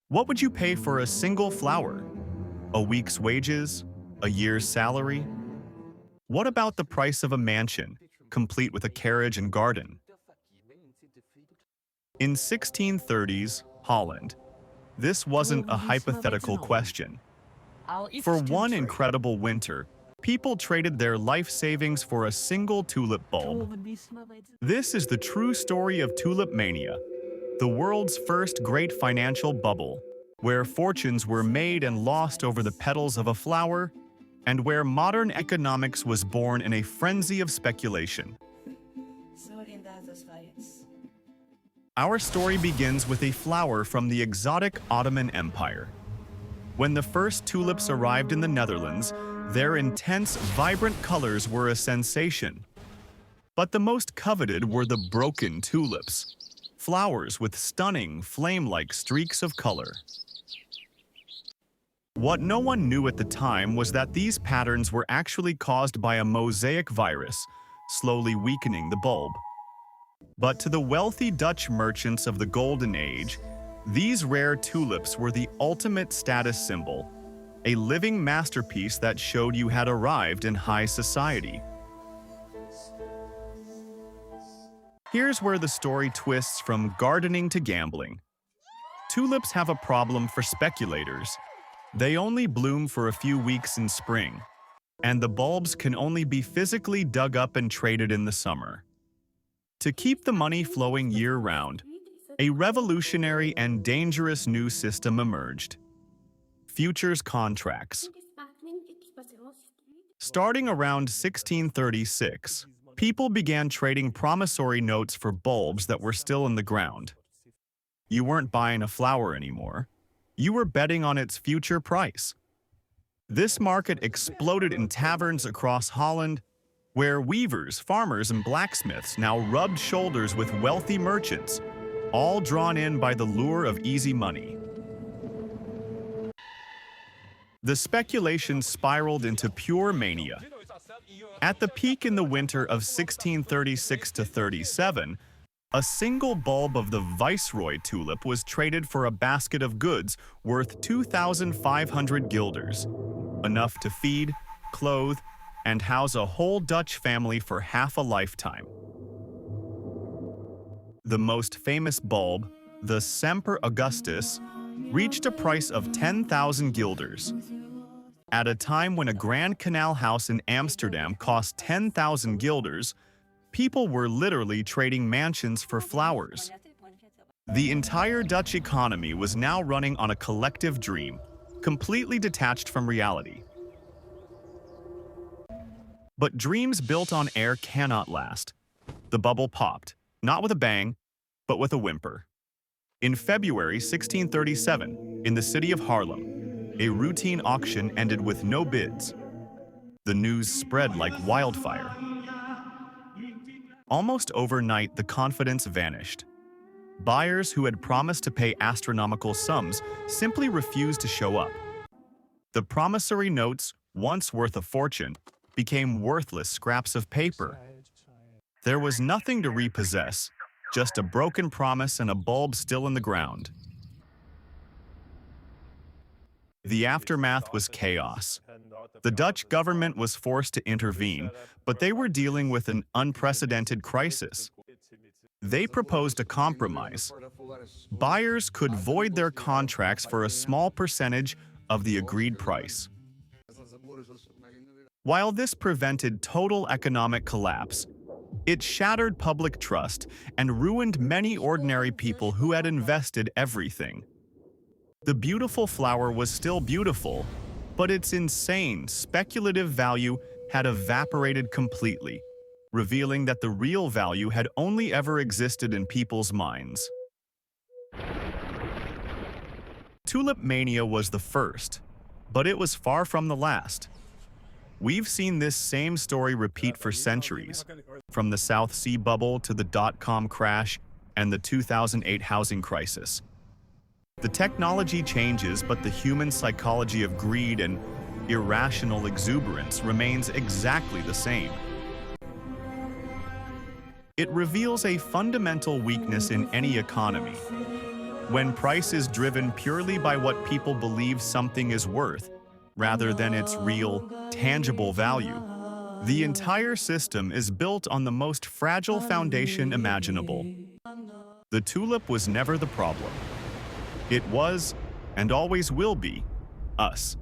What would you pay for a single flower? A week's wages? A year's salary? What about the price of a mansion, complete with a carriage and garden? In 1630s Holland, this wasn't a hypothetical question. For one incredible winter, people traded their life savings for a single tulip bulb. This is the true story of Tulip Mania, the world's first great financial bubble, where fortunes were made and lost over the petals of a flower, and where modern economics was born in a frenzy of speculation. Our story begins with a flower from the exotic Ottoman Empire. When the first tulips arrived in the Netherlands, their intense, vibrant colors were a sensation. But the most coveted were the broken tulips, flowers with stunning, flame-like streaks of color. What no one knew at the time was that these patterns were actually caused by a mosaic virus, slowly weakening the bulb. But to the wealthy Dutch merchants of the Golden Age, these rare tulips were the ultimate status symbol, a living masterpiece that showed you had arrived in high society. Here's where the story twists from gardening to gambling. Tulips have a problem for speculators. They only bloom for a few weeks in spring, and the bulbs can only be physically dug up and traded in the summer. To keep the money flowing year-round, a revolutionary and dangerous new system emerged: futures contracts. Starting around 1636, people began trading promissory notes for bulbs that were still in the ground. You weren't buying a flower anymore. You were betting on its future price. This market exploded in taverns across Holland, where weavers, farmers, and blacksmiths now rubbed shoulders with wealthy merchants, all drawn in by the lure of easy money. The speculation spiraled into pure mania. At the peak in the winter of 1636–37, a single bulb of the Viceroy tulip was traded for a basket of goods worth 2,500 guilders, enough to feed, clothe, and house a whole Dutch family for half a lifetime. The most famous bulb, the Semper Augustus, reached a price of 10,000 guilders. At a time when a Grand Canal house in Amsterdam cost 10,000 guilders, people were literally trading mansions for flowers. The entire Dutch economy was now running on a collective dream, completely detached from reality. But dreams built on air cannot last. The bubble popped, not with a bang, but with a whimper. In February 1637, in the city of Haarlem, a routine auction ended with no bids. The news spread like wildfire. Almost overnight, the confidence vanished. Buyers who had promised to pay astronomical sums simply refused to show up. The promissory notes, once worth a fortune, became worthless scraps of paper. There was nothing to repossess, just a broken promise and a bulb still in the ground. The aftermath was chaos. The Dutch government was forced to intervene, but they were dealing with an unprecedented crisis. They proposed a compromise. Buyers could void their contracts for a small percentage of the agreed price. While this prevented total economic collapse, it shattered public trust and ruined many ordinary people who had invested everything. The beautiful flower was still beautiful, but its insane, speculative value had evaporated completely, revealing that the real value had only ever existed in people's minds. Tulip Mania was the first, but it was far from the last. We've seen this same story repeat for centuries, from the South Sea bubble to the dot-com crash and the 2008 housing crisis. The technology changes, but the human psychology of greed and irrational exuberance remains exactly the same. It reveals a fundamental weakness in any economy: when price is driven purely by what people believe something is worth, rather than its real, tangible value. The entire system is built on the most fragile foundation imaginable. The tulip was never the problem. It was, and always will be, us.